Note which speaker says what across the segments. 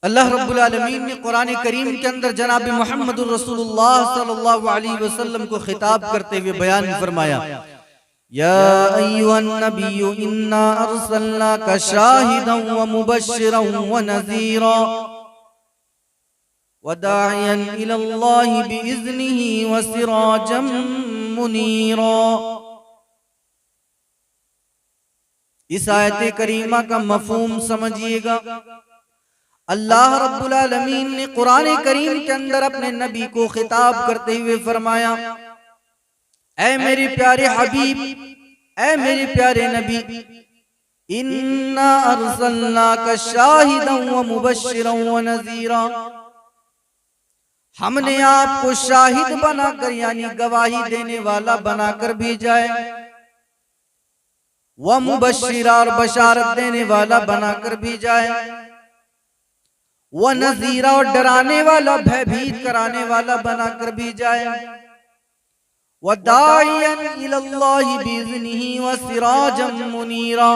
Speaker 1: अल्लाह रब्बुल आलमीन ने कुरान करीम के अंदर जनाब मुहम्मदुर रसूलुल्लाह सल्लल्लाहु अलैहि वसल्लम को खिताब करते हुए बयान फरमाया, या अय्युहन नबिय्यु इन्ना अरसलनाका शाहिदन व मुबश्शिरन व नज़ीरा व दाइयन इलल्लाहि बिइज़्निही व सिराजम मुनीरा। इस आयत करीमा का मफहूम समझिएगा। अल्लाह रब्बुल आलमीन ने कुरान करीम के अंदर अपने नबी को खिताब करते हुए फरमाया, ऐ मेरे प्यारे हबीब, ऐ मेरे प्यारे नबी, इन्ना अरसलनाका शाहिदन व मुबश्शिरन व नज़ीरा, हमने आपको शाहिद बनाकर यानी गवाही देने वाला बनाकर भेजा है, व मुबश्शिरा और बशारत देने वाला बनाकर भेजा है, व नज़ीरा और डराने वाला भयभीत कराने वाला बनाकर भेजा है, व दाइयन इलल्लाहि बिइज़्निही व सिराजम मुनीरा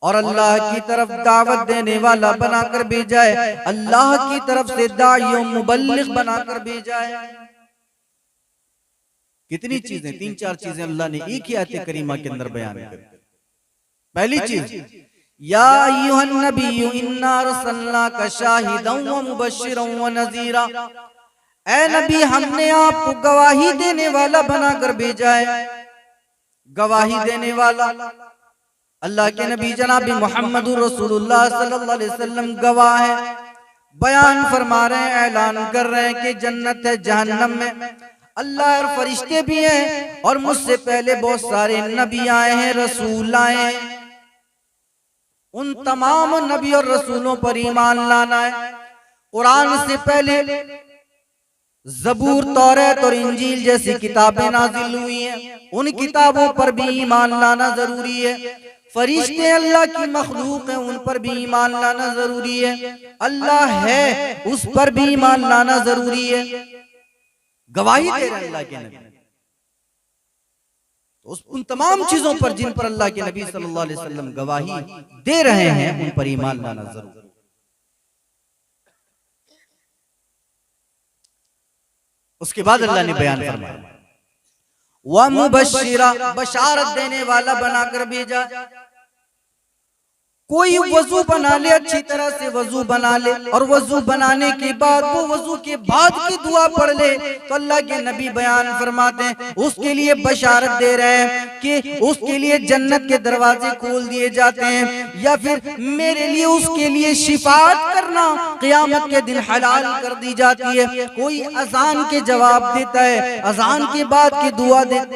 Speaker 1: और अल्लाह की तरफ दावत देने वाला बनाकर भेजा है, अल्लाह की तरफ से दाई और मुबल्लिग बनाकर भेजा है। कितनी चीजें, तीन चार चीजें अल्लाह ने एक ही आयत करीमा के अंदर बयान कर दी। पहली चीज, या अय्युहन नबिय्यु इन्ना अरसलनाका शाहिदन व मुबश्शिरन व नज़ीरा, ऐ नबी हमने आपको गवाही देने वाला बनाकर भेजा है। गवाही देने वाला अल्लाह के नबी जनाब मुहम्मदुर रसूलुल्लाह सल्लल्लाहु अलैहि वसल्लम गवाह है, बयान फरमा रहे हैं, ऐलान कर रहे हैं कि जन्नत है, जहन्नम में अल्लाह और फरिश्ते भी हैं और मुझसे पहले बहुत सारे नबी आए हैं, रसूल आए हैं। उन तमाम नबी और रसूलों पर ईमान लाना है। कुरान से पहले ज़बूर, तौरात और इंजील जैसी किताबें नाजिल हुई हैं, उन किताबों पर भी ईमान लाना जरूरी है। फरिश्ते अल्लाह की मखलूक हैं, उन पर भी ईमान लाना जरूरी है। अल्लाह है, उस पर भी ईमान लाना जरूरी है। गवाही दे रहे हैं अल्लाह के नबी, तो उन तमाम चीजों पर जिन पर अल्लाह के नबी सल्लल्लाहु अलैहि वसल्लम गवाही दे रहे हैं, उन पर ईमान लाना जरूरी। उसके बाद अल्लाह ने बयान फरमाया, व मुबश्शिरा, बशारत देने वाला बनाकर भेजा। कोई वजू बना ले, अच्छी तरह से वजू बना ले, और वजू बनाने के बाद वो वजू के बाद की दुआ पढ़ ले, तो अल्लाह के नबी बयान फरमाते हैं उसके लिए बशारत दे रहे हैं कि उसके लिए जन्नत के दरवाजे खोल दिए जाते हैं, या फिर मेरे लिए उसके लिए शिफाअत करना क़यामत के दिन हलाल कर दी जाती है। कोई अजान के जवाब देता है, अजान के बाद की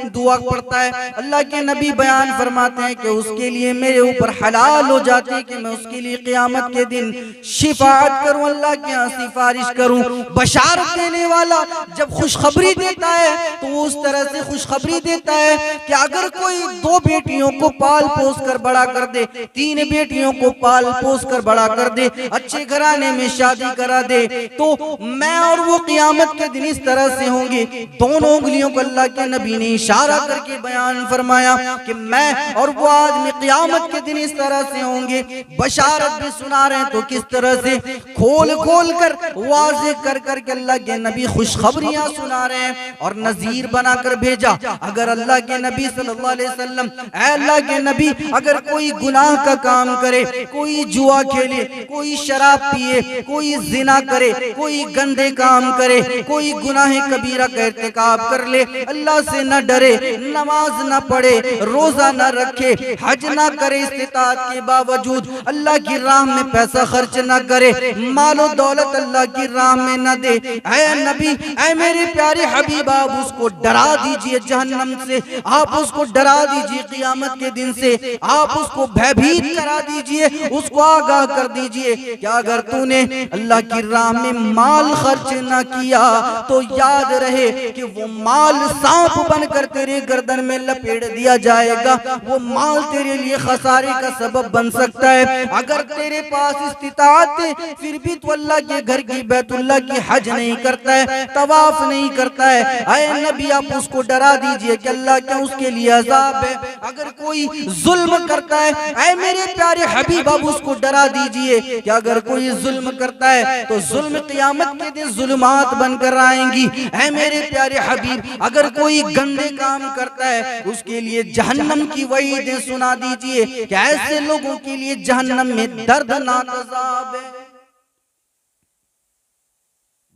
Speaker 1: दुआ पढ़ता है, अल्लाह के नबी बयान फरमाते हैं कि उसके लिए मेरे ऊपर हलाल हो जाती कि मैं उसके लिए क़यामत के दिन शिफाअत करूं, अल्लाह के यहाँ सिफारिश करूं। बशारत देने वाला जब खुशखबरी देता है तो वो उस तरह से खुशखबरी देता है कि अगर कोई 2 बेटियों को पाल पोस कर बड़ा कर दे, 3 बेटियों को पाल पोस कर बड़ा कर दे, अच्छे घराने में शादी करा दे, तो मैं और वो क़यामत के दिन इस तरह से होंगे। दोनों उंगलियों को अल्लाह के नबी ने इशारा करके बयान फरमाया कि मैं और वो आदमी क़यामत के दिन इस तरह से होंगे। बशारत भी सुना रहे हैं तो किस तरह से, खोल खोल कर वाज़े कर कर के अल्लाह के नबी खुशखबरियां सुना रहे हैं, और नजीर बनाकर भेजा। अगर अल्लाह के नबी सल्लल्लाहु अलैहि वसल्लम, ऐ अल्लाह के नबी, अगर कोई गुनाह का काम करे, कोई जुआ खेले, कोई शराब पिए, कोई जिना करे, कोई गंदे काम करे, कोई गुनाह कबीरा का इर्तिकाब कर ले, अल्लाह से न डरे, नमाज न पढ़े, रोजा न रखे, हज न करे, इस्तिताअत के बावजूद अल्लाह की राह में पैसा खर्च न करे, मालो दौलत अल्लाह की राह में न दे, ऐ नबी, ऐ मेरे प्यारे हबीब, आप उसको डरा दीजिए जहन्नम से, आप उसको डरा दीजिए क़यामत के दिन से, आप उसको भयभीत करा दीजिए, उसको आगाह कर दीजिए कि अगर तूने अल्लाह की राह में माल खर्च न किया तो याद रहे कि वो माल सांप बनकर तेरे गर्दन में लपेट दिया जाएगा। वो माल तेरे लिए खसारे का सबब बन सकता है। अगर तेरे पास इस्तिताअत है फिर भी तो अल्लाह के घर की बैतुल्लाह की हज नहीं करता है, तवाफ नहीं करता है, ऐ नबी आप उसको डरा दीजिए कि अल्लाह क्या उसके लिए अजाब है। अगर कोई जुल्म करता है, ऐ मेरे प्यारे हबीब आप उसको डरा दीजिए कि अगर कोई जुल्म करता है तो जुल्म क़यामत के दिन जुल्मात बनकर आएंगी। ऐ मेरे प्यारे हबीब, अगर कोई गंदे काम करता है उसके लिए जहन्नम की वईदें सुना दीजिए कि ऐसे लोगों के लिए जहन्नम में दर्दनाक अज़ाब है।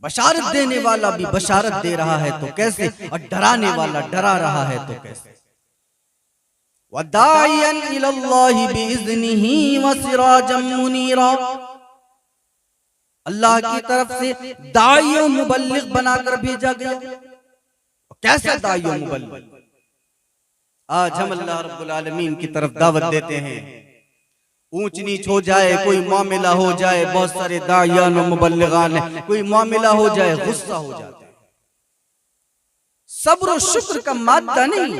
Speaker 1: बशारत देने वाला भी बशारत दे रहा है तो कैसे, और डराने वाला डरा रहा है तो कैसे। वदाइयन इलल्लाहि बिइज़्निही वसिराजम मुनीरा, अल्लाह की तरफ से दाई और मुबल्लिग बनाकर भेजा गया। कैसा दाई और मुबल्लिग? आज हम अल्लाह रब्बुल आलमीन की तरफ दावत देते हैं, ऊंच नीच हो जाए, कोई मामला हो जाए, बहुत सारे दायान और मुबल्लिगान है, कोई मामला हो जाए गुस्सा हो जाते हैं। सब्र और शुक्र का मादा नहीं,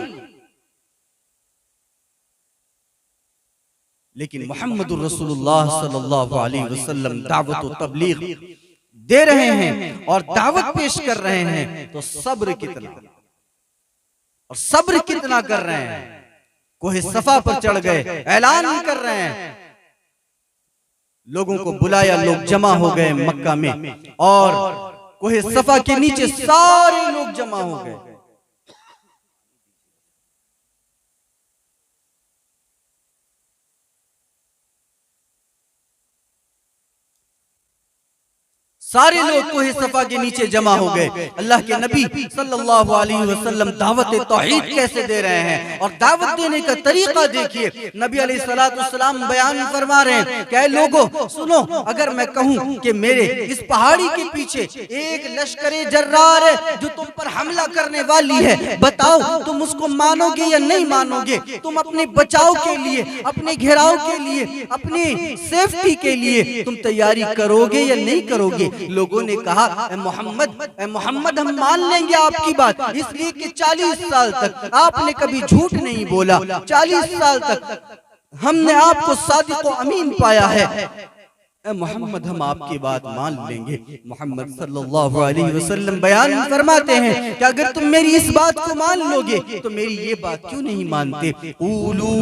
Speaker 1: लेकिन मोहम्मदुर रसूलुल्लाह सल्लल्लाहु अलैहि वसल्लम दावत और तबलीग दे रहे हैं और दावत पेश कर रहे हैं, तो सब्र कितना और सब्र कितना कर रहे हैं। कोहे सफा पर चढ़ गए, ऐलान कर रहे हैं, लोगों को बुलाया, लोग जमा हो गए मक्का में और कोहे सफा के नीचे सारे लोग जमा हो गए। सारे लोग कोहे सफा के नीचे जमा हो गए। अल्लाह के नबी सल्लल्लाहु अलैहि वसल्लम दावत तौहीद कैसे दे रहे हैं और दावत देने का तरीका देखिए। नबी अलैहिस्सलाम बयान फरमा रहे हैं, क्या लोगों सुनो, अगर मैं कहूं कि मेरे इस पहाड़ी के पीछे एक लश्करे जर्रार है जो तुम पर हमला करने वाली है, बताओ तुम उसको मानोगे या नहीं मानोगे? तुम अपने बचाव के लिए, अपने घेराव के लिए, अपनी सेफ्टी के लिए तुम तैयारी करोगे या नहीं करोगे? लोगों ने कहा, ए मोहम्मद हम मान लेंगे आपकी बात, इसलिए कि 40 साल तक आपने कभी झूठ नहीं बोला, 40 साल तक हमने आपको सादिक व अमीन पाया है। मोहम्मद हम आपकी बात मान लेंगे। मोहम्मद सल्लल्लाहु अलैहि वसल्लम बयान फरमाते हैं कि अगर तुम मेरी इस बात को मान लोगे तो मेरी ये बात क्यों नहीं मानते? क़ूलू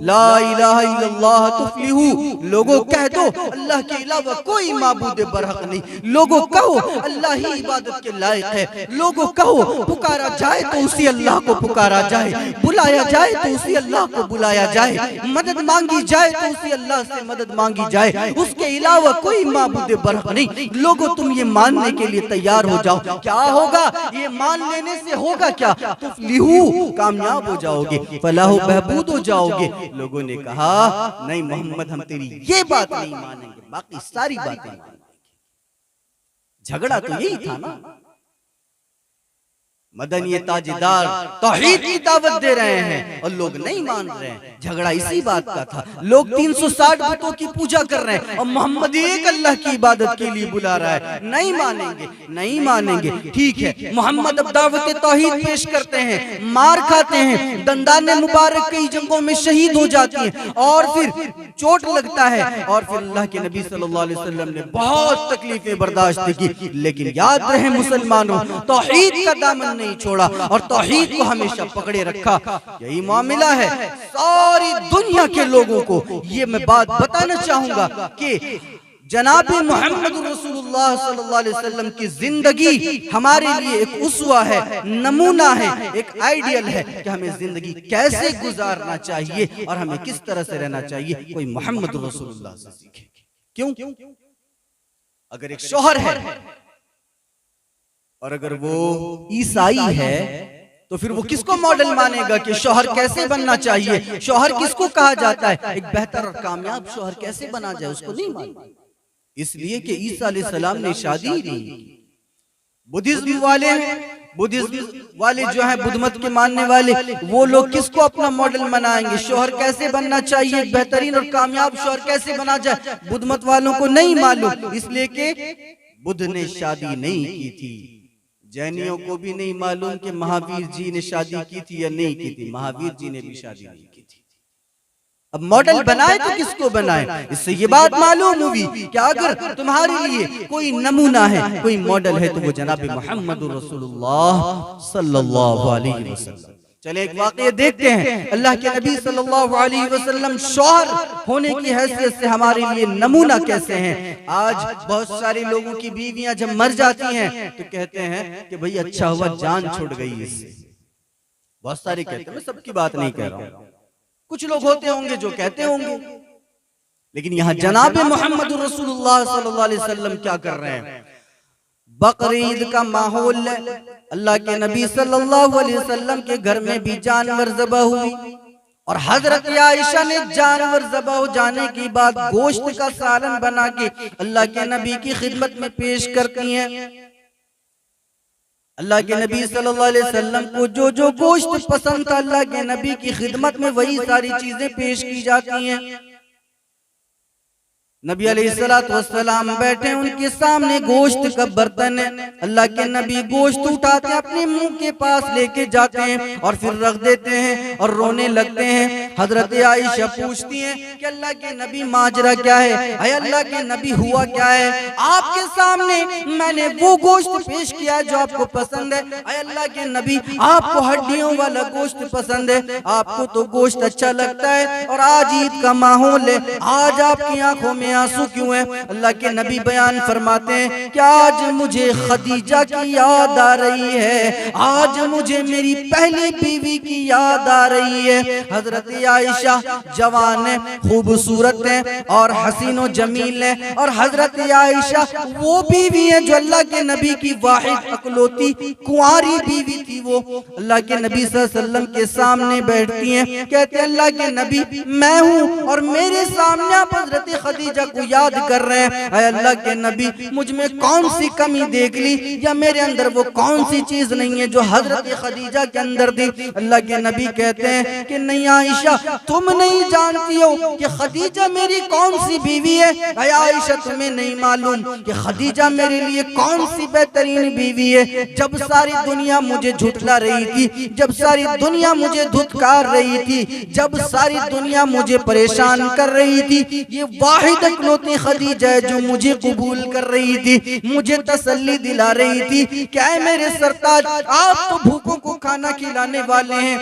Speaker 1: ला इलाहा इल्लल्लाह तुफ्लिहू, लोगों कह दो अल्लाह के अलावा कोई माबूद बरहक नहीं। लोगों कहो अल्लाह ही इबादत के लायक है। लोगों कहो पुकारा जाए तो उसी अल्लाह को पुकारा जाए, बुलाया जाए तो उसी अल्लाह को बुलाया जाए, मदद मांगी जाए तो उसी अल्लाह से मदद मांगी जाए, उसके अलावा कोई माबूद बरहक नहीं। लोगों तुम ये मानने के लिए तैयार हो जाओ। क्या होगा? ये मान लेने से होगा क्या? तुफ्लिहू, कामयाब हो जाओगे, फलाह बहबूद हो जाओगे। लोगों ने कहा, नहीं मोहम्मद हम तेरी ये बात नहीं मानेंगे, बाकी सारी बातें मानेंगे। झगड़ा तो यही था ना। मदनी ताजदार तौहीद की दावत दे रहे हैं और लोग नहीं मान रहे हैं। झगड़ा इसी बात का था। लोग 360 बुतों की पूजा कर रहे हैं और मोहम्मद एक अल्लाह की इबादत के लिए बुला रहा है। नहीं मानेंगे, नहीं मानेंगे। ठीक है, मोहम्मद अब दावत तौहीद पेश करते हैं, मार खाते हैं, दंदाने मुबारक कई जंगों में शहीद हो जाती हैं और फिर चोट लगता है और फिर अल्लाह के नबी सल्लल्लाहु अलैहि वसल्लम ने बहुत तकलीफें बर्दाश्त की। लेकिन याद रहे मुसलमानों, तौहीद का दामन नहीं छोड़ा और तौहीद को हमेशा पकड़े रखा। यही मामला है सारी दुनिया के लोगों को। ये मैं बात बताना चाहूंगा कि जनाब मोहम्मद रसूलुल्लाह सल्लल्लाहु अलैहि वसल्लम की जिंदगी हमारे लिए एक उसवा है, नमूना है, एक आइडियल है कि हमें जिंदगी कैसे गुजारना चाहिए और हमें किस तरह से रहना चाहिए। कोई मोहम्मद रसूलुल्लाह से सीखे। क्यों? अगर एक शौहर है और अगर वो ईसाई है तो फिर वो किसको मॉडल मानेगा कि शौहर कैसे बनना चाहिए? शौहर किसको कहा जाता है? एक बेहतर और कामयाब शौहर कैसे बना जाए, उसको नहीं मालूम। इसलिए कि ईसा अलैहिस्सलाम ने शादी ही नहीं की। बुद्धिज्म वाले हैं, बुद्धिज्म वाले जो हैं, बुद्ध मत के मानने वाले, वो लोग किसको अपना मॉडल बनाएंगे? शौहर कैसे बनना चाहिए, बेहतरीन और कामयाब शौहर कैसे बना जाए? बुद्ध मत वालों को नहीं मालूम, इसलिए कि बुद्ध ने शादी नहीं की थी। जैनियों को भी नहीं मालूम कि महावीर जी ने शादी की थी या नहीं की थी। महावीर जी ने भी शादी नहीं की थी। अब मॉडल बनाए तो किसको बनाए? इससे ये बात मालूम हुई कि अगर तुम्हारे लिए कोई नमूना है, कोई मॉडल है, तो वो जनाब मोहम्मद रसूलुल्लाह सल्लल्लाहु अलैहि वसल्लम। चले एक वाक़या देखते हैं। अल्लाह के नबी सल्लल्लाहु अलैहि वसल्लम शौहर होने की हैसियत से हमारे लिए नमूना कैसे हैं। आज बहुत सारे लोगों की बीवियां जब मर जाती हैं तो कहते हैं कि भाई अच्छा हुआ जान छूट गई इससे। बहुत सारे कहते हैं, मैं सबकी बात नहीं कह रहा हूं, कुछ लोग होते होंगे जो कहते होंगे, लेकिन यहाँ जनाब मोहम्मद रसूलुल्लाह सल्लल्लाहु अलैहि वसल्लम क्या कर रहे हैं। बकरीद का माहौल है, अल्लाह के नबी सल्लल्लाहु अलैहि वसल्लम के घर में भी जानवर ज़बह हुई और हजरत आयशा ने जानवर ज़बह हो जाने की बाद गोश्त का सालन बना के अल्लाह के नबी की खिदमत में पेश करती हैं। अल्लाह के नबी सल्लल्लाहु अलैहि वसल्लम को जो जो गोश्त पसंद था अल्लाह के नबी की खिदमत में वही सारी चीजें पेश की जाती हैं। नबी अलैहिस्सलातु वस्सलाम बैठे, उनके सामने गोश्त का बर्तन है। अल्लाह के नबी गोश्त उठाते अपने मुंह के पास लेके जाते हैं और फिर रख देते हैं और रोने लगते हैं। हजरत आयशा पूछती हैं कि अल्लाह के नबी माजरा क्या है, अय अल्लाह के नबी हुआ क्या है। आपके सामने मैंने वो गोश्त पेश किया जो आपको पसंद है। अय अल्लाह के नबी आपको हड्डियों वाला गोश्त पसंद है, आपको तो गोश्त अच्छा लगता है और आज ईद का माहौल है, आज आपकी आंखों में आंसू क्यों है। अल्लाह के नबी बयान फरमाते हैं कि आज मुझे खदीजा की याद आ रही है, आज मुझे मेरी पहली बीवी की याद आ रही है। हजरत आयशा जवान है, खूबसूरत है और हसीनो जमील है और हजरत आयशा वो बीवी है जो अल्लाह के नबी की वाहिद अकलौती कुंवारी बीवी थी। वो अल्लाह के नबी सल्लल्लाहु अलैहि वसल्लम के सामने बैठती हैं, कहते हैं अल्लाह के नबी मैं हूँ और मेरे सामने आप हजरत खदीजा को याद कर रहे हैं। अल्लाह के नबी मुझ में कौन सी कमी देख ली या मेरे अंदर वो कौन सी चीज नहीं है जो हजरत खदीजा के अंदर थी। अल्लाह के नबी कहते हैं कि नहीं आयशा, तुम नहीं जानती हो कि खदीजा मेरी कौन सी बीवी है। आयशा तुम्हें नहीं मालूम कि खदीजा मेरे लिए कौन सी बेहतरीन बीवी है। जब सारी दुनिया मुझे झुठला रही थी, जब सारी दुनिया मुझे धुतकार रही थी, जब सारी दुनिया मुझे परेशान कर रही थी, ये वाहिद इकलौती खदीजा है जो मुझे कबूल कर रही थी, मुझे तसल्ली दिला रही थी। क्या है मेरे सरताज, आप तो भूखों को खाना खिलाने वाले हैं,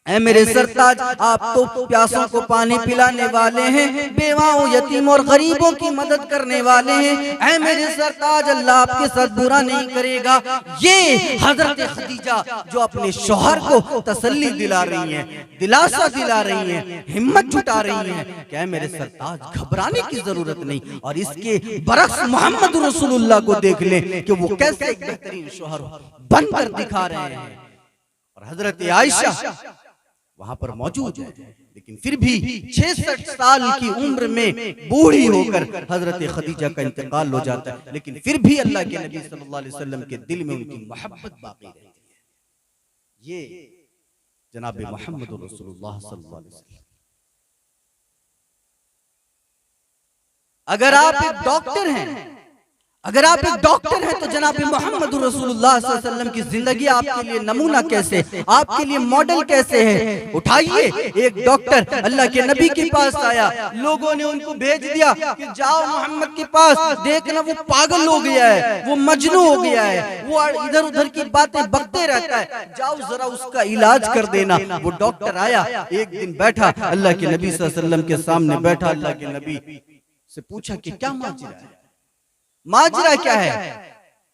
Speaker 1: ऐ मेरे सरताज आप तो प्यासों को पानी पिलाने वाले हैं, बेवाओं यतीम और गरीबों की मदद करने वाले हैं। ऐ मेरे सरताज अल्लाह आपके साथ बुरा नहीं करेगा। ये हजरत खदीजा जो अपने शौहर को तसल्ली दिला रही हैं, दिलासा दिला रही हैं, हिम्मत जुटा रही हैं। क्या है मेरे सरताज घबराने की जरूरत नहीं। और इसके बरक्स मोहम्मद रसूलुल्लाह को देख लें कि वो कैसे एक बेहतरीन शौहर बनकर दिखा रहे हैं। और हजरत आयशा वहां पर मौजूद है, लेकिन फिर भी 66 साल की उम्र में बूढ़ी होकर हजरत खदीजा का इंतकाल हो जाता है, लेकिन फिर भी अल्लाह के नबी सल्लल्लाहु अलैहि वसल्लम के दिल में उनकी मोहब्बत बाकी रहती है। ये जनाब मोहम्मद रसूलुल्लाह सल्लल्लाहु अलैहि वसल्लम। अगर आप एक डॉक्टर हैं, अगर आप एक डॉक्टर हैं तो जनाब मोहम्मद रसूलुल्लाह सल्लल्लाहु अलैहि वसल्लम की जिंदगी आपके लिए नमूना कैसे, आपके लिए मॉडल कैसे है। उठाइए, एक डॉक्टर अल्लाह के नबी के पास आया, लोगों ने उनको भेज दिया कि जाओ मोहम्मद के पास, देखना वो पागल हो गया है, वो मजनू हो गया है, वो इधर उधर की बातें बकते रहता है, जाओ जरा उसका इलाज कर देना। वो डॉक्टर आया, एक दिन बैठा अल्लाह के नबी सल्लल्लाहु अलैहि वसल्लम के सामने बैठा, अल्लाह के नबी से पूछा कि क्या माजरा है, माजरा क्या है,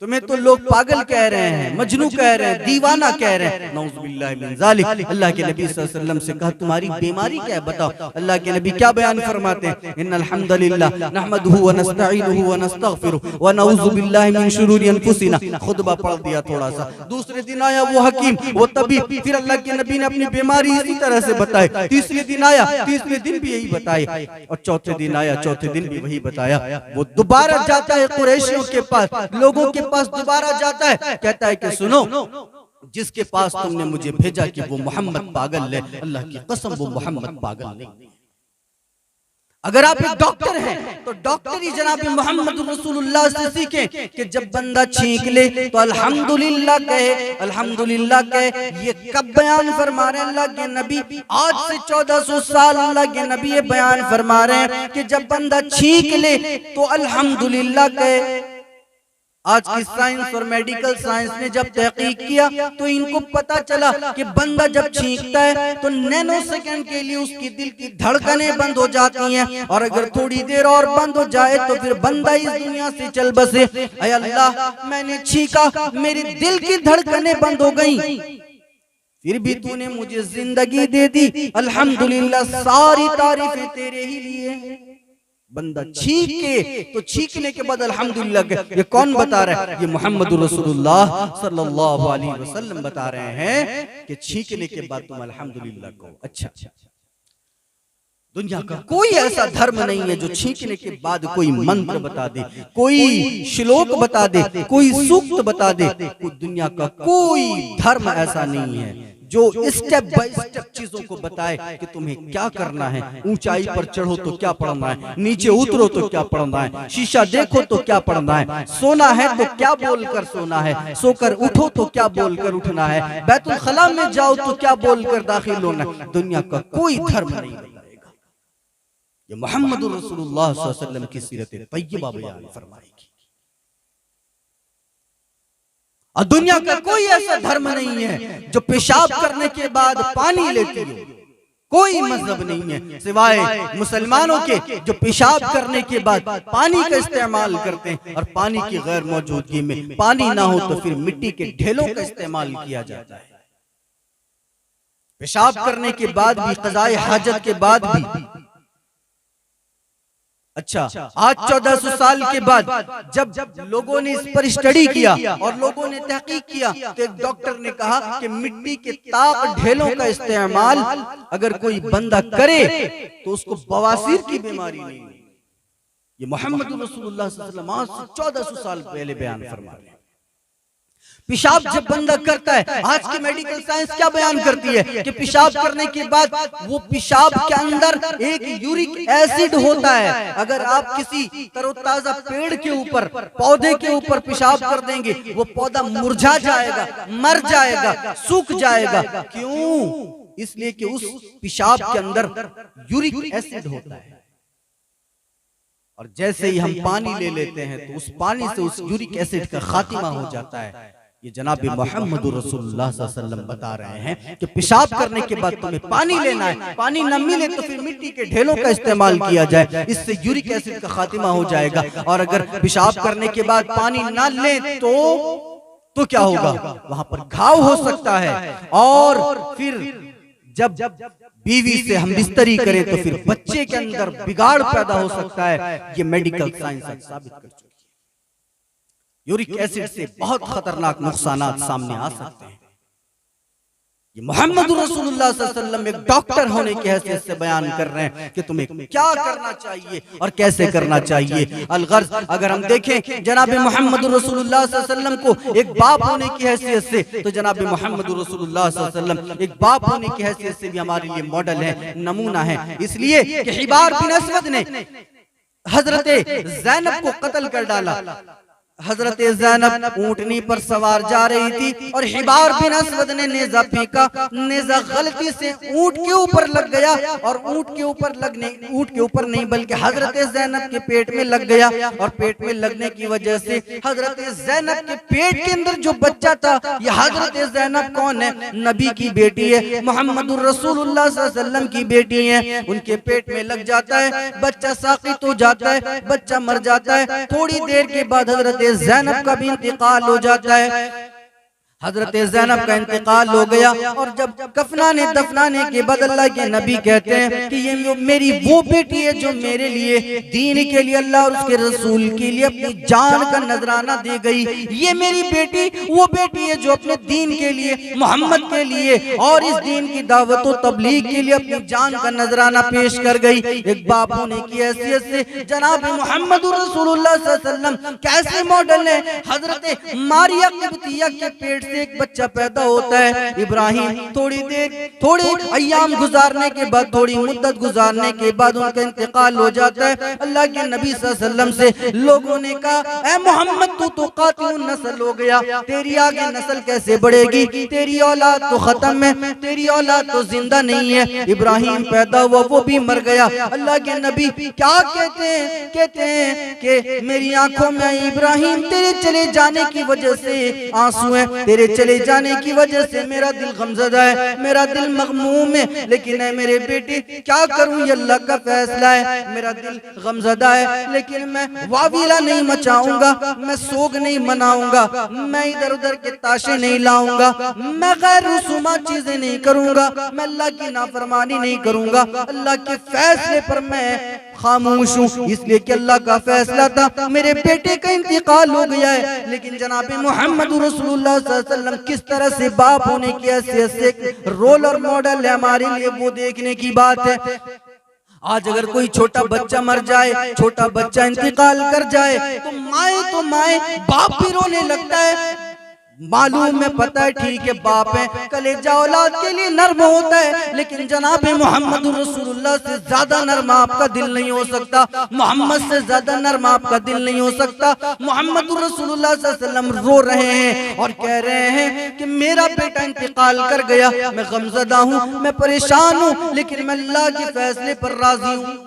Speaker 1: तुम्हें तो लोग पागल कह रहे हैं, मजनू कह रहे हैं, दीवाना कह रहे हैं, नऊज़ुबिल्लाहि मिन ज़ालिक। अल्लाह के नबी सल्लल्लाहु अलैहि वसल्लम से कहा तुम्हारी बीमारी क्या है बताओ। अल्लाह के नबी क्या बयान फरमाते हैं, इन्नल हम्दुलिल्लाह नहमदुहु व नस्तईनुहु व नस्तगफिरुहु व नऊज़ु बिल्लाहि मिन शुरूरि अनफुसिना। खुतबा पढ़ दिया थोड़ा सा। दूसरे दिन आया वो हकीम, वो तबीब, फिर अल्लाह के नबी ने अपनी बीमारी इसी तरह से बताई। तीसरे दिन आया, तीसरे दिन भी यही बताई और चौथे दिन आया, चौथे दिन भी वही बताया। वो दोबारा जाता है कुरैशियों के पास, लोगों के पास दोबारा जाता है, कहता है कि सुनो, जिसके पास तुमने मुझे भेजा कि वो मोहम्मद पागल है, अल्लाह की कसम वो मोहम्मद पागल नहीं। अगर आप एक डॉक्टर हैं तो डॉक्टरी जनाब मोहम्मद रसूलुल्लाह से सीखें कि जब बंदा छींक ले तो अल्हम्दुलिल्लाह कहे, अल्हम्दुलिल्लाह कहे। ये कब बयान फरमा रहे हैं अल्लाह के नबी, आज से 1400 साल अल्लाह के नबी ये बयान फरमा रहे हैं कि जब बंदा छींक ले तो अल्हम्दुलिल्लाह कहे। आज की साइंस और मेडिकल साइंस ने जब तहकीक किया तो इनको पता चला कि बंदा जब छींकता है तो नैनो सेकंड के लिए उसकी दिल की धड़कनें बंद हो जाती हैं, और अगर थोड़ी देर और बंद हो जाए तो फिर बंदा इस दुनिया से चल बसे। ऐ अल्लाह, मैंने छींका, मेरी दिल की धड़कनें बंद हो गई, फिर भी तूने मुझे जिंदगी दे दी, अल्हम्दुलिल्लाह, सारी तारीफें तेरे ही लिए। बंदा छींके तो छींकने के बाद अल्हम्दुलिल्लाह, ये कौन बता रहा है? ये मोहम्मद रसूलुल्लाह सल्लल्लाहु अलैहि वसल्लम बता रहे हैं कि छींकने के बाद तुम अल्हम्दुलिल्लाह कहो। अच्छा, दुनिया का कोई ऐसा धर्म नहीं है जो छींकने के बाद कोई मंत्र बता दे, कोई श्लोक बता दे, कोई सूक्त बता दे। दुनिया का कोई धर्म ऐसा नहीं है जो स्टेप बाय स्टेप चीजों को बताए कि तुम्हें क्या करना है। ऊंचाई पर चढ़ो तो क्या पढ़ना है, नीचे उतरो तो क्या पढ़ना है, शीशा देखो तो क्या पढ़ना है, सोना है तो क्या बोलकर सोना है, सोकर उठो तो क्या बोलकर उठना है, बैतुल खला में जाओ तो क्या बोलकर दाखिल होना है। दुनिया का कोई धर्म नहीं बताएगा, ये मोहम्मद रसूलुल्लाह सल्लल्लाहु अलैहि वसल्लम की सीरत तय्यबा बयान फरमाएगी। और दुनिया का कोई ऐसा धर्म नहीं है जो पेशाब करने के बाद पानी लेती हो। कोई मजहब नहीं है सिवाय मुसलमानों के जो पेशाब करने के बाद पानी का इस्तेमाल करते हैं, और पानी की गैर मौजूदगी में पानी ना हो तो फिर मिट्टी के ढेलों का इस्तेमाल किया जाता है। पेशाब करने के बाद भी, क़ज़ाए हाजत के बाद भी। अच्छा, आज 1400 साल के बाद जब लोगों ने इस पर स्टडी किया और लोगों ने तहकीक किया तो एक डॉक्टर ने कहा कि मिट्टी के ताक ढेलों का इस्तेमाल अगर कोई बंदा करे तो उसको बवासीर की बीमारी नहीं। ये मोहम्मद रसूलुल्लाह सल्लल्लाहु अलैहि वसल्लम आज से 1400 साल पहले बयान फरमा रहे हैं। पेशाब जब बंदा करता है, आज की मेडिकल साइंस क्या बयान करती है कि पेशाब करने के बाद वो पेशाब के अंदर एक यूरिक एसिड होता है। अगर आप किसी तरोताजा पेड़ के ऊपर, पौधे के ऊपर पेशाब कर देंगे, वो पौधा मुरझा जाएगा, मर जाएगा, सूख जाएगा। क्यों? इसलिए कि उस पेशाब के अंदर यूरिक एसिड होता है। और जैसे ही हम पानी ले लेते हैं तो उस पानी से उस यूरिक एसिड का खात्मा हो जाता है। ये जनाब मोहम्मद रसूलुल्लाह सल्लल्लाहु अलैहि वसल्लम बता रहे हैं कि पेशाब करने के बाद तुम्हें पानी लेना है, पानी न मिले तो फिर मिट्टी के ढेलों का इस्तेमाल किया जाए, इससे यूरिक एसिड का खात्मा हो जाएगा। और अगर पेशाब करने के बाद पानी न ले तो क्या होगा? वहां पर घाव हो सकता है, और फिर जब बीवी से हम बिस्तरी करें तो फिर बच्चे के अंदर बिगाड़ पैदा हो सकता है। ये मेडिकल साइंस साबित कर चुकी है। यूरिक एसिड से बहुत खतरनाक नुकसानात सामने आ सकते हैं। ये मोहम्मद रसूलुल्लाह सल्लल्लाहु अलैहि वसल्लम एक डॉक्टर होने की हैसियत से बयान कर रहे हैं कि तुम्हें क्या करना चाहिए और कैसे करना चाहिए। अलगर्ज अगर हम देखें जनाब मोहम्मद रसूलुल्लाह सल्लल्लाहु अलैहि वसल्लम को एक बाप होने की हैसियत से, तो जनाब मोहम्मद रसूलुल्लाह सल्लल्लाहु अलैहि वसल्लम एक बाप होने की हैसियत से भी हमारे लिए मॉडल है, नमूना है। इसलिए कि हिबार बिन असवद ने हजरत ज़ैनब को कत्ल कर डाला। हजरत ज़ैनब ऊंटनी पर सवार जा रही थी और हिबार बिन असवद ने नेजा फेंका, नेजा गलती से ऊंट के ऊपर लग गया, और ऊंट के ऊपर नहीं बल्कि हजरत ज़ैनब के पेट में लग गया। और पेट में लगने की वजह से हजरत ज़ैनब के पेट के अंदर जो बच्चा था, ये हजरत ज़ैनब कौन है? नबी की बेटी है, मोहम्मद रसूलुल्लाह सल्लल्लाहु अलैहि वसल्लम की बेटी है। उनके पेट में लग जाता है, बच्चा साकित हो जाता है, बच्चा मर जाता है। थोड़ी देर के बाद हजरत ज़ैनब का भी इंतकाल हो जाता है। हजरत ज़ैनब का इंतकाल हो गया, और जब कफनाने दफनाने के बाद अल्लाह के नबी कहते हैं कि ये मेरी वो बेटी है जो मेरे लिए दीन के लिए, अल्लाह और उसके रसूल के लिए अपनी जान का नजराना दे गई। ये मेरी बेटी वो बेटी है जो अपने दीन के लिए, मोहम्मद के लिए और इस दीन की दावत और तबलीग के लिए अपनी जान का नजराना पेश कर गई। एक बाप होने की हैसियत से जनाब मोहम्मद रसूलुल्लाह सल्लल्लाहु अलैहि वसल्लम कैसे मॉडल है। हजरत मारिया क़िब्तिया के पेट से एक बच्चा पैदा होता है। इब्राहिम थोड़े अय्याम गुजारने के बाद, थोड़ी मुद्दत गुजारने के बाद उनका इंतकाल हो जाता है। अल्लाह के नबी सल्लल्लाहु अलैहि वसल्लम से लोगों ने कहा, ऐ मोहम्मद तू तो कातिल नस्ल हो गया, तेरी आगे नस्ल कैसे बढ़ेगी, तेरी औलाद तो खत्म है, तेरी औलाद तो जिंदा नहीं है। इब्राहिम पैदा हुआ, वो भी मर गया। अल्लाह के नबी क्या कहते हैं कि मेरी आंखों में इब्राहिम तेरे चले जाने की वजह से आंसू है, तेरे चले जाने की वजह से मेरा दिल गमज़दा है, मेरा दिल मगमूम है। लेकिन है मेरे बेटे, क्या करूं, ये अल्लाह का फैसला है। मेरा दिल गमज़दा है, लेकिन मैं वाविला नहीं मचाऊंगा, मैं सोग नहीं मनाऊंगा, मैं इधर उधर के ताशे नहीं लाऊंगा, मैं गैर रसूमा चीजें नहीं करूंगा, मैं अल्लाह की नाफरमानी नहीं करूंगा। अल्लाह के फैसले पर मैं खामोश हूँ, इसलिए कि अल्लाह का फैसला था, मेरे बेटे का इंतकाल हो गया है। लेकिन जनाब मोहम्मद रसूलुल्लाह सल्लल्लाहु अलैहि वसल्लम किस तरह से बाप होने की हैसियत से रोल और मॉडल है हमारे लिए, वो देखने की बात है। आज अगर कोई छोटा बच्चा मर जाए, छोटा बच्चा इंतकाल कर जाए, तो माए बाप भी रोने लगता है। मालूम है, पता है, ठीक है, बाप है, कलेजा औलाद के लिए नर्म होता है, लेकिन जनाब मोहम्मद रसूलुल्लाह से ज्यादा नर्म आपका दिल नहीं हो सकता, मोहम्मद से ज्यादा नर्म आपका दिल नहीं हो सकता। मोहम्मद रसूलुल्लाह सल्लल्लाहु अलैहि वसल्लम रो रहे हैं और कह रहे हैं कि मेरा बेटा इंतकाल कर गया, मैं गमज़दा हूँ, मैं परेशान हूँ, लेकिन मैं अल्लाह के फैसले पर राजी हूँ।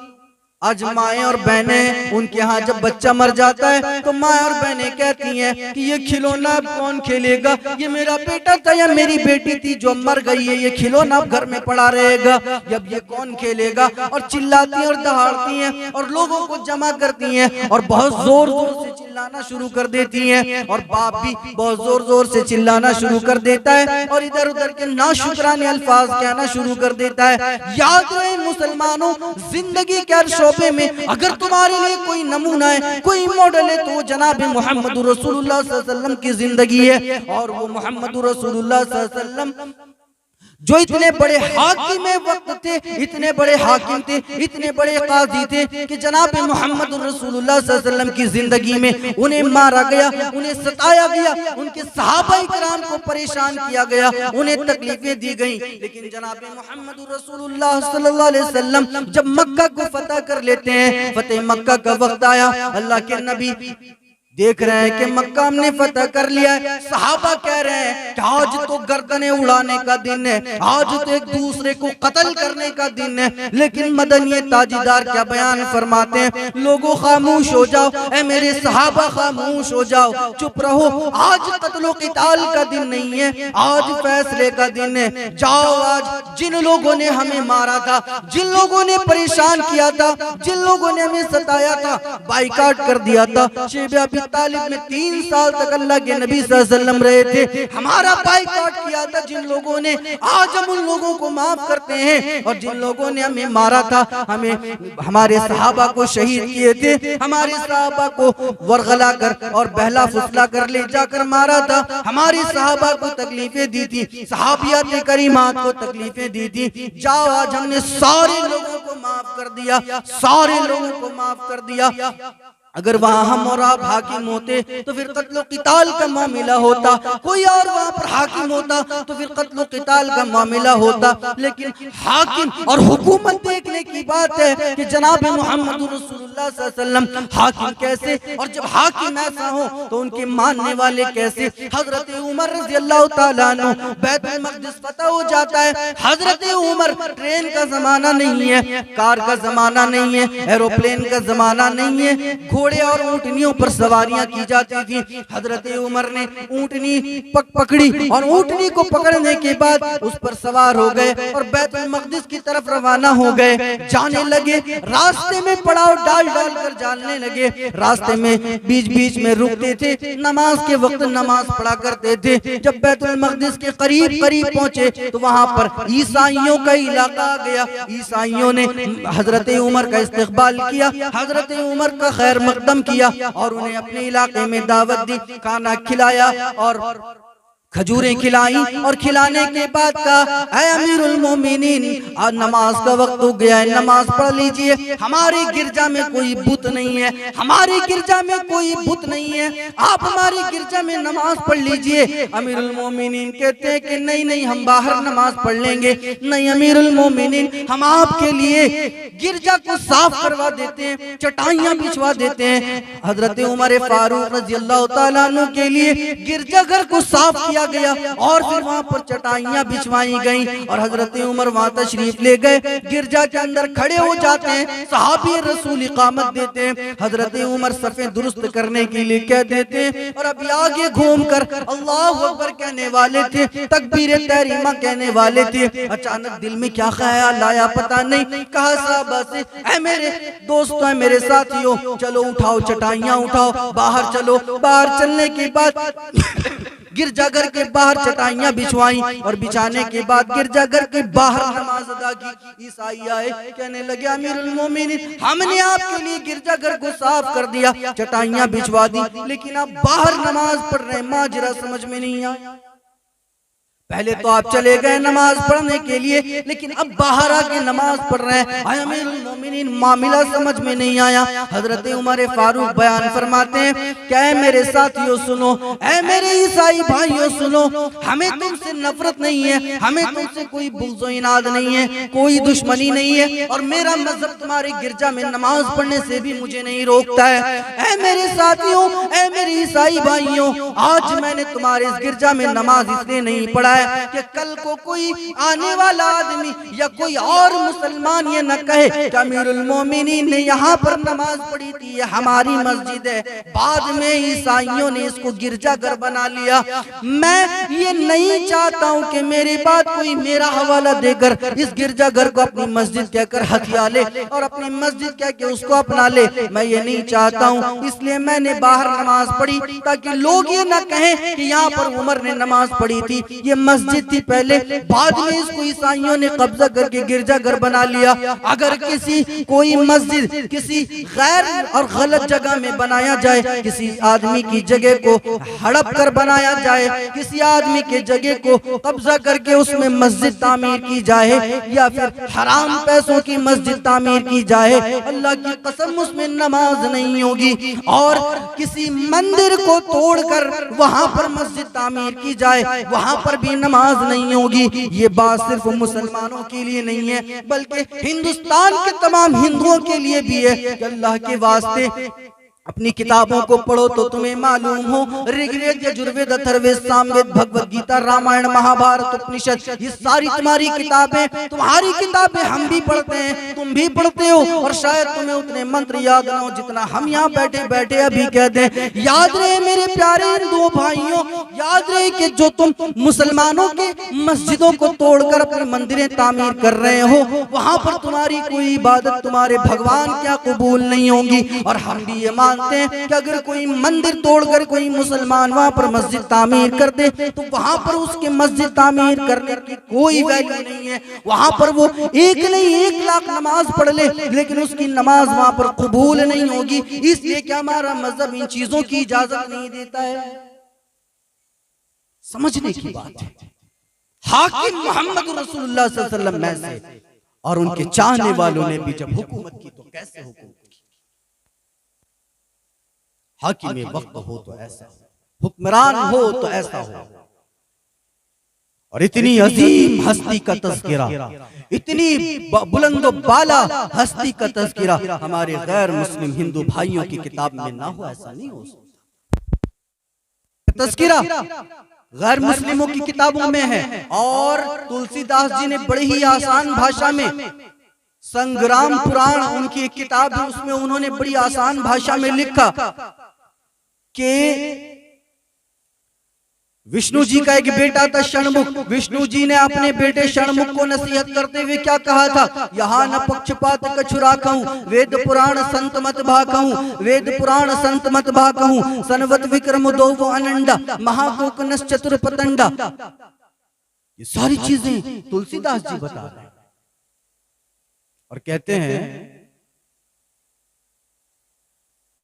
Speaker 1: आज माएँ और बहनें, उनके यहाँ जब बच्चा मर जाता है तो माएँ और बहनें कहती हैं कि ये खिलौना अब कौन खेलेगा, ये मेरा बेटा था या मेरी बेटी थी जो मर गई है, ये खिलौना अब घर में पड़ा रहेगा, अब ये कौन खेलेगा। और चिल्लाती और दहाड़ती हैं और लोगों को जमा करती हैं और बहुत जोर जोर से चिल्लाना शुरू कर देती हैं, और बाप भी बहुत जोर जोर से चिल्लाना शुरू कर देता है और इधर उधर के नाशुक्राने अल्फाज कहना शुरू कर देता है। याद रहे मुसलमानों, जिंदगी के हर शोबे में अगर तुम्हारे लिए कोई नमूना है, कोई मॉडल है, तो वो जनाब मोहम्मद रसूलुल्लाह सल्लल्लाहु अलैहि वसल्लम की जिंदगी है। और वो मोहम्मद रसूलुल्लाह सल्लल्लाहु अलैहि वसल्लम जो इतने बड़े हाकिम वक्त थे, इतने बड़े हाकिम थे, इतने बड़े काजी थे कि जनाब मोहम्मद रसूलुल्लाह सल्लल्लाहु अलैहि वसल्लम की जिंदगी में उन्हें मारा गया, उन्हें सताया गया, उनके सहाबा इकराम को परेशान किया गया, उन्हें तकलीफें दी गई। लेकिन जनाब मोहम्मद रसूलुल्लाह सल्लल्लाहु अलैहि वसल्लम जब मक्का को फतह कर लेते हैं, फतेह मक्का का वक्त आया, अल्लाह के नबी देख रहे हैं कि मक्का हमने फतह कर लिया है। सहाबा कह रहे हैं कि आज तो गर्दनें उड़ाने का दिन है, आज तो एक दूसरे को कत्ल करने का दिन है। लेकिन मदनी ताजीदार क्या बयान फरमाते हैं, लोगों खामोश हो जाओ, ऐ मेरे सहाबा खामोश हो जाओ, चुप रहो, आज कत्लो क़िताल का दिन नहीं है, आज फैसले का दिन है। जाओ, आज जिन लोगों ने हमें मारा था, जिन लोगों ने परेशान किया था, जिन लोगों ने हमें सताया था, बाइकाट कर दिया था, शेब तालिब में 3 साल तक अल्लाह के नबी सल्लल्लाहु अलैहि वसल्लम रहे थे, हमारा बाइकाट किया था जिन लोगों ने, आज हम उन लोगों को माफ करते हैं। और जिन लोगों ने हमें मारा था, हमें हमारे सहाबा को शहीद किए थे, हमारे सहाबा को वरगला कर और बहला फुसला कर ले जाकर मारा था, हमारे सहाबा को तकलीफें दी थी, सहाबियात करीमात को तकलीफें दी थी। जाओ, आज हमने सारे लोगों को माफ कर दिया, सारे लोगों को माफ कर दिया। अगर वहाँ हम और आप हाकिम होते तो फिर कत्लो क़िताल का मामला होता, कोई और वहाँ पर हाकिम होता तो फिर कत्लो क़िताल का मामला होता। लेकिन हाकिम और हुकूमत देखने की बात है कि जनाब मोहम्मद रसूलुल्लाह सल्लल्लाहु अलैहि वसल्लम हाकिम कैसे, और जब हाकिम ऐसा हो तो उनके मानने वाले कैसे। हजरत उमर रज़ियल्लाहु ताला अन्हु बैतुल मक़दिस फतह हो जाता है। हजरत उमर, ट्रेन का जमाना नहीं है, कार का जमाना नहीं है, एरोप्लेन का जमाना नहीं है, घोड़े और ऊँटनियों पर सवारियां की जाती थी। हजरत उमर ने ऊँटनी पकड़ी और ऊँटनी को पकड़ने के बाद उस पर सवार हो गए और बैतुल मक़दिस की तरफ रवाना हो गए। जाने लगे, रास्ते में पड़ाव डाल डाल कर जाने लगे, रास्ते में बीच बीच में रुकते थे, नमाज के वक्त नमाज पढ़ा करते थे। जब बैतुल मक़दिस के करीब करीब पहुंचे तो वहां पर ईसाइयों का इलाका आ गया। ईसाइयों ने हजरत उमर का इस्तकबाल किया, हजरत उमर का खैर मकदम किया और उन्हें अपने इलाके में दावत दी, खाना खिलाया और खजूरें खिलाई और खिलाने के बाद कहा, ऐ अमीरुल मोमिनीन, आज नमाज का वक्त हो गया है, नमाज पढ़ लीजिए। हमारी गिरजा में कोई बुत नहीं है, हमारी गिरजा में कोई बुत नहीं है, आप हमारी गिरजा में नमाज पढ़ लीजिए। अमीरुल मोमिनीन कहते हैं कि नहीं नहीं, हम बाहर नमाज पढ़ लेंगे। नहीं अमीरुल मोमिनीन, हम आपके लिए गिरजा को साफ करवा देते हैं, चटाइयां बिछवा देते हैं। हजरत उमर फारूक रज़ी अल्लाह तआला अन्हु के लिए गिरजाघर को साफ किया गया और फिर वहाँ पर चटाइयां बिछवाई गई और हजरत उमर वहाँ तशरीफ ले गए। गिरजा के अंदर खड़े हो जाते हैं, सहाबी रसूल इकामत देते हैं। हजरत उमर सफ़े दुरुस्त करने के लिए कह देते हैं और अभी आगे घूमकर अल्लाहु अकबर कहने वाले थे, तकबीर तहरीमा कहने वाले थे। अचानक दिल में क्या ख्याल आया पता नहीं, कहा साहबा से, ऐ मेरे दोस्तों, मेरे साथियों, चलो उठाओ चटाइयां उठाओ, बाहर चलो। बाहर चलने के बाद गिरजाघर के बाहर चटाइयां बिछवाई और बिछाने के बाद गिरजाघर के बाहर नमाज अदा की। ईसाई आए, कहने लगे अमीरुल मोमिनीन, हमने आपके लिए गिरजाघर को साफ कर दिया, चटाइयां बिछवा दी, लेकिन आप बाहर नमाज पढ़ रहे हैं, माजरा समझ में नहीं आया। पहले तो आप चले गए नमाज पढ़ने के लिए, लेकिन अब बाहर आके नमाज पढ़ रहे हैं। अमीरुल मोमिनीन, मामला समझ में नहीं आया। हजरत उमर फारूक बयान फरमाते हैं, क्या है मेरे साथियों सुनो, ऐ मेरे ईसाई भाइयों सुनो, हमें तुमसे नफरत नहीं है, हमें तुमसे कोई बुग़्ज़ इनाद नहीं है, कोई दुश्मनी नहीं है, और मेरा मजहब तुम्हारे गिरजा में नमाज पढ़ने से भी मुझे नहीं रोकता है। ऐ मेरे साथियों, ऐ मेरे ईसाई भाइयों, आज मैंने तुम्हारे इस गिरजा में नमाज इसलिए नहीं पढ़ा कि कल को कोई आने वाला आदमी या कोई और मुसलमान ये न कहे कि अमीरुल मोमिनीन ने यहाँ पर नमाज पढ़ी थी, ये हमारी मस्जिद है। बाद में ईसाइयों ने इसको गिरजाघर बना लिया। मैं ये नहीं चाहता हूँ कि मेरे बाद कोई मेरा हवाला देकर इस गिरजाघर को अपनी मस्जिद कहकर हथिया ले और अपनी मस्जिद कह के उसको अपना ले। मैं ये नहीं चाहता हूँ, इसलिए मैंने बाहर नमाज पढ़ी ताकि लोग ये न कहें कि यहाँ पर उमर ने नमाज पढ़ी थी। ये मस्जिद थी पहले, बाद में इसको ईसाइयों ने कब्जा करके गिरजाघर बना लिया। अगर किसी कोई मस्जिद किसी गैर और गलत जगह में बनाया जाए, किसी आदमी की जगह को हड़प कर बनाया जाए, किसी आदमी के जगह को कब्जा करके उसमें मस्जिद तामीर की जाए या फिर हराम पैसों की मस्जिद तामीर की जाए, अल्लाह की कसम उसमें नमाज नहीं होगी। और किसी मंदिर को तोड़कर वहां पर मस्जिद तामीर की जाए, वहां पर भी नमाज नहीं होगी। ये बात सिर्फ मुसलमानों के लिए नहीं है, बल्कि हिंदुस्तान के तमाम हिंदुओं के लिए भी है कि अल्लाह के वास्ते अपनी किताबों को पढ़ो तो तुम्हें मालूम हो, ऋग्वेद, यजुर्वेद, अथर्ववेद, सामवेद, भगवद गीता, रामायण, महाभारत, उपनिषद, ये सारी तुम्हारी किताबें, तुम्हारी किताबें हम भी पढ़ते हैं, तुम भी पढ़ते हो, और शायद तुम्हें उतने मंत्र याद ना हो जितना हम यहाँ बैठे बैठे अभी कहते हैं। याद रहे मेरे प्यारे हिंदू भाइयों, याद रहे कि जो तुम मुसलमानों के मस्जिदों को तोड़कर अपनी मंदिरें तामीर कर रहे हो, वहां पर तुम्हारी कोई इबादत तुम्हारे भगवान क्या कबूल नहीं होगी। और हम भी ये मानते हैं कि अगर कोई मंदिर तोड़कर कोई मुसलमान वहां पर मस्जिद तामीर कर दे तो वहां पर उसके मस्जिद तामीर करने की कोई वैल्यू नहीं है। वहां पर वो एक नहीं 1 लाख नमाज पढ़ ले, लेकिन उसकी नमाज वहां पर कबूल नहीं होगी, इसलिए कि हमारा मजहब इन चीजों की इजाजत नहीं देता है। समझने की बात है। हाकिम मोहम्मद रसूलुल्लाह सल्लल्लाहु अलैहि वसल्लम में से और उनके चाहने वालों ने भी जब हुकूमत की तो कैसे हुकूमत की। हाकिम वक्त हो तो ऐसा, हुक्मरान हो तो ऐसा हो। और इतनी अजीम हस्ती का तज़किरा, इतनी बुलंदो बाला हस्ती का तज़किरा हमारे गैर मुस्लिम हिंदू भाइयों की किताब में ना हो, ऐसा नहीं हो सकता। तज़किरा गैर मुस्लिमों की किताबों में है, और तुलसीदास जी ने बड़ी ही आसान भाषा में संग्राम पुराण उनकी एक किताब है, उसमें उन्होंने बड़ी आसान भाषा में लिखा कि विष्णु जी का एक बेटा था षणमुख। विष्णु जी ने अपने बेटे षणमुख को नसीहत करते हुए क्या कहा था, यहाँ न पक्षपात कछु राखहूं, वेद पुराण संत मत भाखहूं, वेद पुराण संत मत भाखहूं, सनवत विक्रम दोव अनंडा, महाकोकनस चतुर पतंडा। ये सारी चीजें तुलसीदास जी बता रहे हैं और कहते हैं